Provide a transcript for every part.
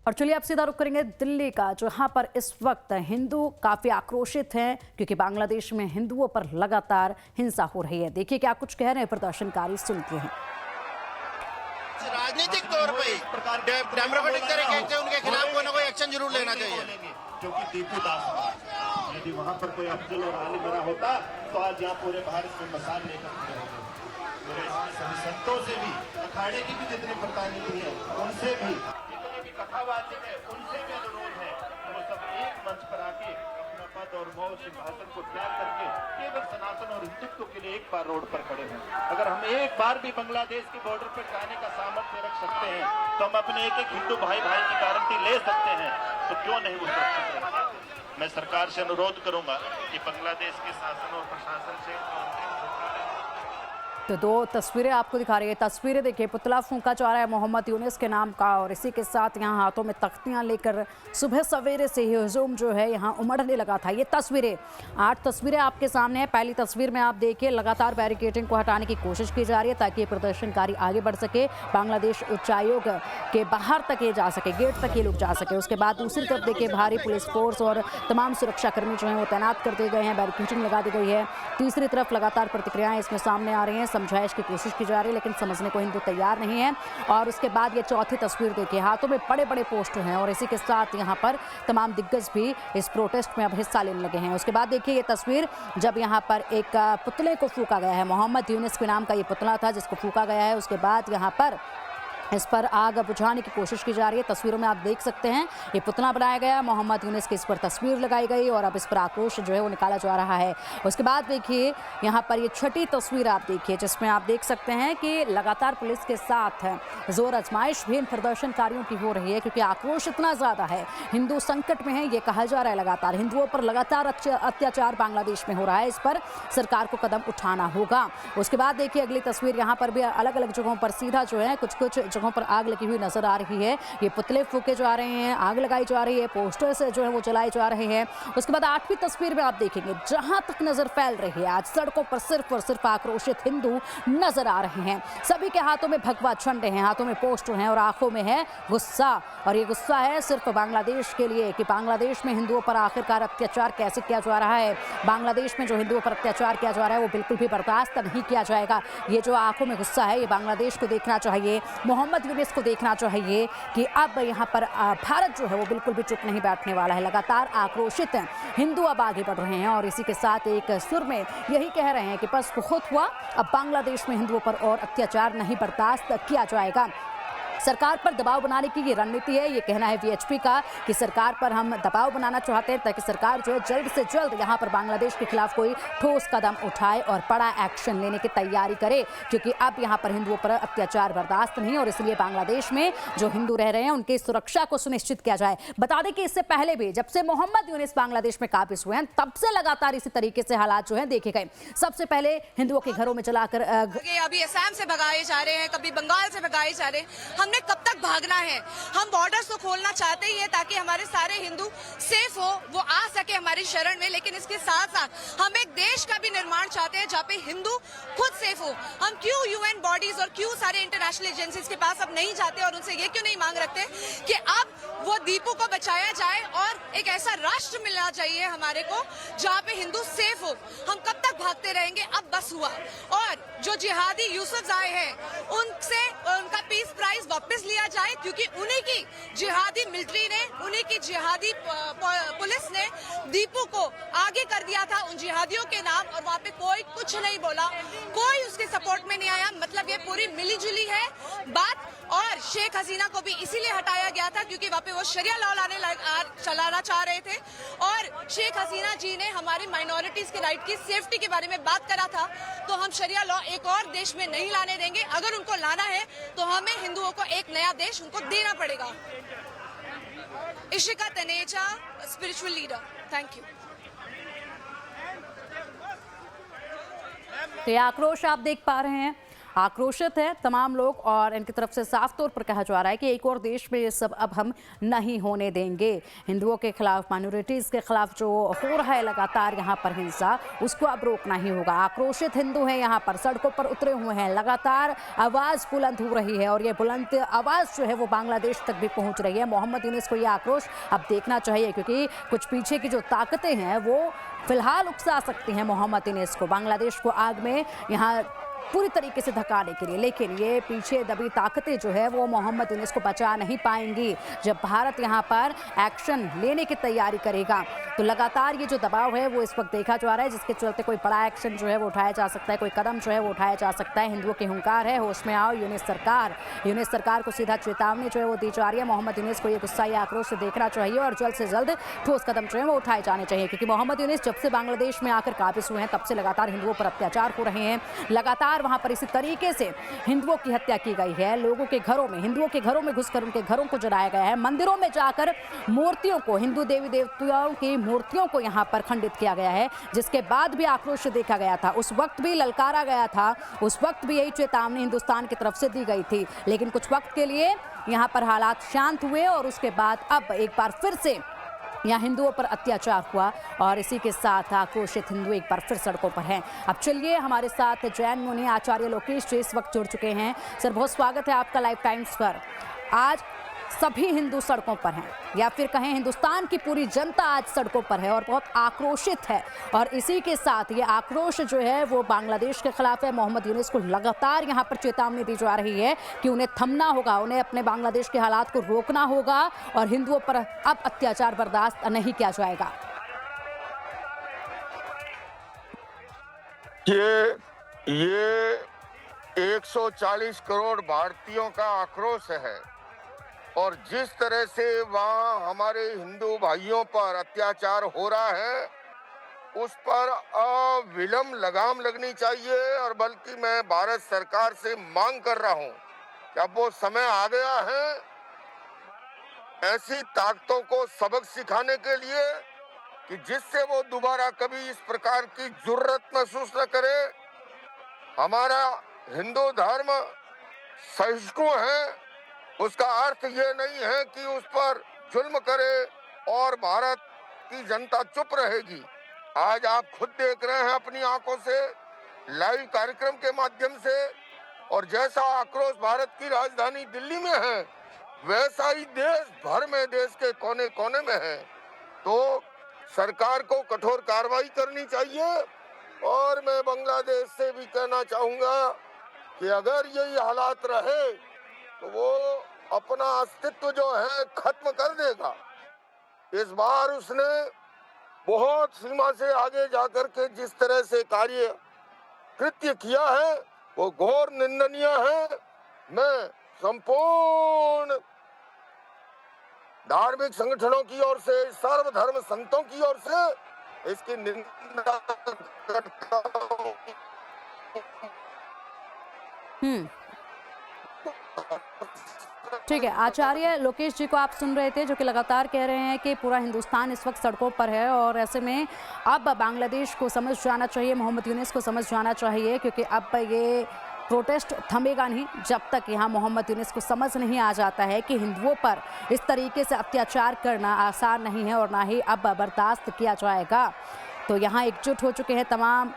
और चलिए आप सीधा रुख करेंगे दिल्ली का, जहां पर इस वक्त हिंदू काफी आक्रोशित हैं क्योंकि बांग्लादेश में हिंदुओं पर लगातार हिंसा हो रही है। देखिए क्या कुछ कह रहे हैं प्रदर्शनकारी, सुनते हैं। राजनीतिक तौर पर डेमोक्रेटिक तरीके से उनके खिलाफ कोई ना कोई एक्शन जरूर लेना चाहिए, क्योंकि दीपू दास यदि वहां पर कोई अफजल और आली बना होता तो आज यहाँ पूरे भारत में मसाल लेकर खड़े होते। मेरे सभी संतों से भी, अखाड़े की भी जितने प्रतिनिधि है उनसे भी, जितने भी कथावाचक है उनसे भी अनुरोध है वो सब एक मंच पर आके अपना पद और मोह सिंहासन को त्याग करके केवल सनातन और हिंदुत्व के लिए एक बार रोड पर खड़े हों। अगर हम एक बार भी बांग्लादेश के बॉर्डर पर जाने का सामर्थ्य रख सकते हैं तो हम अपने एक एक हिंदू भाई भाई की गारंटी ले सकते हैं, तो क्यों नहीं वो सुरक्षित रखें। मैं सरकार से अनुरोध करूंगा कि बांग्लादेश के शासन और प्रशासन से तो दो तस्वीरें आपको दिखा रही है। तस्वीरें देखिए, पुतला फूंका जा रहा है मोहम्मद यूनिस के नाम का, और इसी के साथ यहाँ हाथों में तख्तियां लेकर सुबह सवेरे से ही हुजूम जो है यहाँ उमड़ने लगा था। ये तस्वीरें 8 तस्वीरें आपके सामने है। पहली तस्वीर में आप देखिए लगातार बैरिकेडिंग को हटाने की कोशिश की जा रही है ताकि प्रदर्शनकारी आगे बढ़ सके, बांग्लादेश उच्चायोग के बाहर तक ये जा सके, गेट तक ये लोग जा सके। उसके बाद दूसरी तरफ देखिए भारी पुलिस फोर्स और तमाम सुरक्षाकर्मी जो हैं वो तैनात कर दिए गए हैं, बैरिकेडिंग लगा दी गई है। तीसरी तरफ लगातार प्रतिक्रियाएं इसमें सामने आ रही हैं, समझाइश की कोशिश की जा रही है लेकिन समझने को हिंदू तैयार नहीं है। और उसके बाद ये चौथी तस्वीर देखिए, हाथों में बड़े बड़े पोस्टर हैं और इसी के साथ यहाँ पर तमाम दिग्गज भी इस प्रोटेस्ट में अब हिस्सा लेने लगे हैं। उसके बाद देखिए ये तस्वीर जब यहाँ पर एक पुतले को फूंका गया है, मोहम्मद यूनिस के नाम का ये पुतला था जिसको फूंका गया है। उसके बाद यहाँ पर इस पर आग बुझाने की कोशिश की जा रही है। तस्वीरों में आप देख सकते हैं ये पुतला बनाया गया, मोहम्मद यूनिस की इस पर तस्वीर लगाई गई और अब इस पर आक्रोश जो है वो निकाला जा रहा है। उसके बाद देखिए यहाँ पर ये छठी तस्वीर आप देखिए जिसमें आप देख सकते हैं कि लगातार पुलिस के साथ जोर आजमाइश भी इन प्रदर्शनकारियों की हो रही है क्योंकि आक्रोश इतना ज़्यादा है, हिंदू संकट में है ये कहा जा रहा है। लगातार हिंदुओं पर लगातार अत्याचार बांग्लादेश में हो रहा है, इस पर सरकार को कदम उठाना होगा। उसके बाद देखिए अगली तस्वीर, यहाँ पर भी अलग अलग जगहों पर सीधा जो है कुछ जगहों पर आग लगी हुई नजर आ रही है। ये पुतले फूके जा रहे हैं, आग लगाई जा रही है, पोस्टर्स जो है वो जलाए जा रहे हैं। उसके बाद 8वीं तस्वीर में आप देखेंगे जहां तक नजर फैल रही है आज सड़कों पर सिर्फ और सिर्फ आक्रोशित हिंदू नजर आ रहे हैं। सभी के हाथों में भगवा झंडे हैं, हाथों में पोस्टर हैं और आंखों में है गुस्सा। और ये गुस्सा है सिर्फ बांग्लादेश के लिए कि बांग्लादेश में हिंदुओं पर आखिरकार अत्याचार कैसे किया जा रहा है। बांग्लादेश में जो हिंदुओं पर अत्याचार किया जा रहा है वो बिल्कुल भी बर्दाश्त नहीं किया जाएगा। ये जो आंखों में गुस्सा है ये बांग्लादेश को देखना चाहिए, मोहम्मद यूनिस को देखना चाहिए कि अब यहाँ पर भारत जो है वो बिल्कुल भी चुप नहीं बैठने वाला है। लगातार आक्रोशित हिंदू अब आगे बढ़ रहे हैं और इसी के साथ एक सुर में यही कह रहे हैं कि बस बहुत हुआ, अब बांग्लादेश में हिंदुओं पर और अत्याचार नहीं बर्दाश्त किया जाएगा। सरकार पर दबाव बनाने की ये रणनीति है, ये कहना है वीएचपी का कि सरकार पर हम दबाव बनाना चाहते हैं ताकि सरकार जो है जल्द से जल्द यहाँ पर बांग्लादेश के खिलाफ कोई ठोस कदम उठाए और बड़ा एक्शन लेने की तैयारी करे, क्योंकि अब यहाँ पर हिंदुओं पर अत्याचार बर्दाश्त नहीं और इसलिए बांग्लादेश में जो हिंदू रह रहे हैं उनकी सुरक्षा को सुनिश्चित किया जाए। बता दें कि इससे पहले भी जब से मोहम्मद यूनिस बांग्लादेश में काबिज हुए हैं तब से लगातार इसी तरीके से हालात जो है देखे गए। सबसे पहले हिंदुओं के घरों में चलाकर अभी असम से भगाए जा रहे हैं, कभी बंगाल से भगाए जा रहे हैं। हमने कब तक भागना है? हम बॉर्डर्स को खोलना चाहते ही है ताकि हमारे सारे हिंदू सेफ हो, वो आ सके हमारी शरण में, लेकिन इसके साथ साथ हम एक देश का भी निर्माण चाहते हैं जहाँ पे हिंदू खुद सेफ हो। हम क्यों यूएन बॉडीज और क्यों सारे इंटरनेशनल एजेंसीज के पास अब नहीं जाते और उनसे ये क्यों नहीं मांग रखते कि अब वो दीपू को बचाया जाए और एक ऐसा राष्ट्र मिलना चाहिए हमारे को जहाँ पे हिंदू सेफ हो। हम कब तक भागते रहेंगे? अब बस हुआ। और जो जिहादी यूसुफ आए हैं उनसे उनका पीस प्राइज वापस लिया जाए, क्योंकि उन्हीं की जिहादी मिलिट्री ने, उन्हीं की जिहादी पुलिस ने दीपू को आगे कर दिया था उन जिहादियों के नाम और वहाँ पे कोई कुछ नहीं बोला, कोई उसके सपोर्ट में नहीं आया। मतलब ये पूरी मिलीजुली है बात। और शेख हसीना को भी इसीलिए हटाया गया था क्योंकि वहाँ पे वो शरिया लॉ चलाना चाह रहे थे और शेख हसीना जी ने हमारी माइनॉरिटीज के राइट की सेफ्टी के बारे में बात करा था। तो हम शरिया लॉ एक और देश में नहीं लाने देंगे। अगर उनको लाना है तो हमें हिंदुओं को एक नया देश उनको देना पड़ेगा। Ishika Taneja, spiritual leader. Thank you. तो ये आक्रोश आप देख पा रहे हैं आक्रोशित है तमाम लोग और इनकी तरफ से साफ तौर पर कहा जा रहा है कि एक और देश में ये सब अब हम नहीं होने देंगे। हिंदुओं के खिलाफ, माइनॉरिटीज़ के खिलाफ जो हो रहा है लगातार यहाँ पर हिंसा, उसको अब रोकना ही होगा। आक्रोशित हिंदू हैं, यहाँ पर सड़कों पर उतरे हुए हैं, लगातार आवाज़ बुलंद हो रही है और ये बुलंद आवाज़ जो है वो बांग्लादेश तक भी पहुँच रही है। मोहम्मद यूनुस को ये आक्रोश अब देखना चाहिए क्योंकि कुछ पीछे की जो ताकतें हैं वो फिलहाल उकसा सकती हैं मोहम्मद यूनुस को, बांग्लादेश को आग में यहाँ पूरी तरीके से धकाने के लिए। लेकिन ये पीछे दबी ताकतें जो है वो मोहम्मद यूनुस को बचा नहीं पाएंगी। जब भारत यहाँ पर एक्शन लेने की तैयारी करेगा तो लगातार ये जो दबाव है वो इस वक्त देखा जा रहा है, जिसके चलते कोई बड़ा एक्शन जो है वो उठाया जा सकता है, कोई कदम जो है वो उठाया जा सकता है। हिंदुओं की हुंकार है, होश में आओ। यूनुस सरकार को सीधा चेतावनी जो है वो दी जा रही है। मोहम्मद यूनुस को ये गुस्सा या आक्रोश से देखना चाहिए और जल्द से जल्द ठोस कदम जो है वो उठाए जाने चाहिए क्योंकि मोहम्मद यूनुस जब से बांग्लादेश में आकर काबिज हुए हैं तब से लगातार हिंदुओं पर अत्याचार हो रहे हैं। लगातार वहां पर इसी तरीके से हिंदुओं की हत्या की गई है। लोगों के घरों में, हिंदुओं के घरों में घुसकर उनके घरों को जलाया गया है। मंदिरों में जाकर मूर्तियों को, हिंदू देवी देवताओं की मूर्तियों को यहाँ पर खंडित किया गया है, जिसके बाद भी आक्रोश देखा गया था। उस वक्त भी ललकारा गया था, उस वक्त भी यही चेतावनी हिंदुस्तान की तरफ से दी गई थी। लेकिन कुछ वक्त के लिए यहाँ पर हालात शांत हुए और उसके बाद अब एक बार फिर से यहाँ हिंदुओं पर अत्याचार हुआ और इसी के साथ आक्रोशित हिंदू एक बार फिर सड़कों पर हैं। अब चलिए, हमारे साथ जैन मुनि आचार्य लोकेश जी इस वक्त जुड़ चुके हैं। सर, बहुत स्वागत है आपका लाइव टाइम्स पर। आज सभी हिंदू सड़कों पर हैं या फिर कहें हिंदुस्तान की पूरी जनता आज सड़कों पर है और बहुत आक्रोशित है और इसी के साथ ये आक्रोश जो है वो बांग्लादेश के खिलाफ है। मोहम्मद यूनुस को लगातार यहाँ पर चेतावनी दी जा रही है कि उन्हें थमना होगा, उन्हें अपने बांग्लादेश के हालात को रोकना होगा और हिंदुओं पर अब अत्याचार बर्दाश्त नहीं किया जाएगा। ये 140 करोड़ भारतीयों का आक्रोश है और जिस तरह से वहाँ हमारे हिंदू भाइयों पर अत्याचार हो रहा है उस पर अविलंब लगाम लगनी चाहिए। और बल्कि मैं भारत सरकार से मांग कर रहा हूँ कि अब वो समय आ गया है ऐसी ताकतों को सबक सिखाने के लिए कि जिससे वो दोबारा कभी इस प्रकार की जुर्रत महसूस न करे। हमारा हिंदू धर्म सहिष्णु है, उसका अर्थ ये नहीं है कि उस पर जुल्म करे और भारत की जनता चुप रहेगी। आज आप खुद देख रहे हैं अपनी आंखों से, लाइव कार्यक्रम के माध्यम से, और जैसा आक्रोश भारत की राजधानी दिल्ली में है वैसा ही देश भर में, देश के कोने कोने में है। तो सरकार को कठोर कार्रवाई करनी चाहिए और मैं बांग्लादेश से भी कहना चाहूंगा कि अगर यही हालात रहे तो वो अपना अस्तित्व जो है खत्म कर देगा। इस बार उसने बहुत सीमा से आगे जाकर के जिस तरह से कृत्य किया है वो घोर निंदनीय है। मैं संपूर्ण धार्मिक संगठनों की ओर से, सर्वधर्म संतों की ओर से इसकी निंदा करता हूं। ठीक है, आचार्य लोकेश जी को आप सुन रहे थे जो कि लगातार कह रहे हैं कि पूरा हिंदुस्तान इस वक्त सड़कों पर है और ऐसे में अब बांग्लादेश को समझ जाना चाहिए, मोहम्मद यूनुस को समझ जाना चाहिए क्योंकि अब ये प्रोटेस्ट थमेगा नहीं जब तक यहाँ मोहम्मद यूनुस को समझ नहीं आ जाता है कि हिंदुओं पर इस तरीके से अत्याचार करना आसान नहीं है और ना ही अब बर्दाश्त किया जाएगा। तो यहाँ एकजुट हो चुके हैं तमाम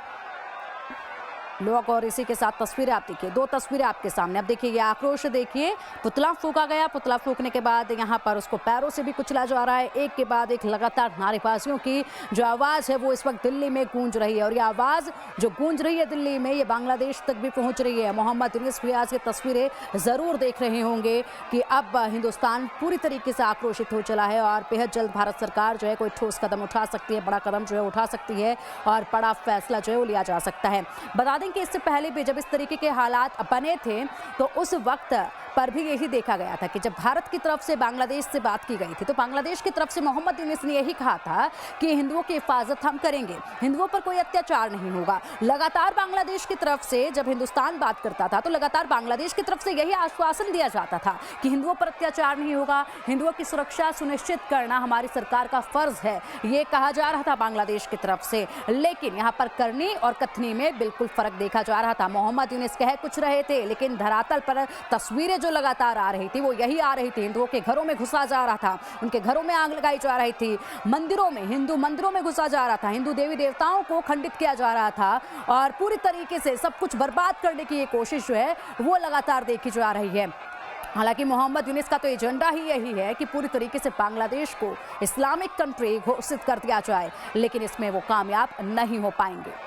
लोग और इसी के साथ तस्वीरें आप देखिए, दो तस्वीरें आपके सामने। अब देखिए ये आक्रोश देखिए, पुतला फूंका गया, पुतला फूंकने के बाद यहाँ पर उसको पैरों से भी कुचला जा रहा है। एक के बाद एक लगातार नारेबाजियों की जो आवाज़ है वो इस वक्त दिल्ली में गूंज रही है और ये आवाज़ जो गूंज रही है दिल्ली में ये बांग्लादेश तक भी पहुँच रही है। मोहम्मद यूनुस भी आज की तस्वीरें ज़रूर देख रहे होंगे कि अब हिंदुस्तान पूरी तरीके से आक्रोशित हो चला है और बेहद जल्द भारत सरकार जो है कोई ठोस कदम उठा सकती है, बड़ा कदम जो है उठा सकती है और बड़ा फैसला जो है वो लिया जा सकता है। बता कि इससे पहले भी जब इस तरीके के हालात बने थे तो उस वक्त पर भी यही देखा गया था कि जब भारत की तरफ से बांग्लादेश से बात की गई थी तो बांग्लादेश की तरफ से मोहम्मद यूनुस ने यही कहा था कि हिंदुओं की हिफाजत हम करेंगे, हिंदुओं पर कोई अत्याचार नहीं होगा। लगातार बांग्लादेश की तरफ से जब हिंदुस्तान बात करता था तो लगातार बांग्लादेश की तरफ से यही आश्वासन दिया जाता था कि हिंदुओं पर अत्याचार नहीं होगा, हिंदुओं की सुरक्षा सुनिश्चित करना हमारी सरकार का फर्ज है, ये कहा जा रहा था बांग्लादेश की तरफ से। लेकिन यहाँ पर करनी और कथनी में बिल्कुल फर्क देखा जा रहा था। मोहम्मद यूनुस कह कुछ रहे थे, लेकिन धरातल पर तस्वीरें जो लगातार आ रही थी वो यही आ रही थी। हिंदुओं के घरों में घुसा जा रहा था, उनके घरों में आग लगाई जा रही थी, मंदिरों में, हिंदू मंदिरों में घुसा जा रहा था, हिंदू देवी देवताओं को खंडित किया जा रहा था और पूरी तरीके से सब कुछ बर्बाद करने की ये कोशिश जो है वो लगातार देखी जा रही है। हालांकि मोहम्मद यूनुस का तो एजेंडा ही यही है कि पूरी तरीके से बांग्लादेश को इस्लामिक कंट्री घोषित कर दिया जाए, लेकिन इसमें वो कामयाब नहीं हो पाएंगे।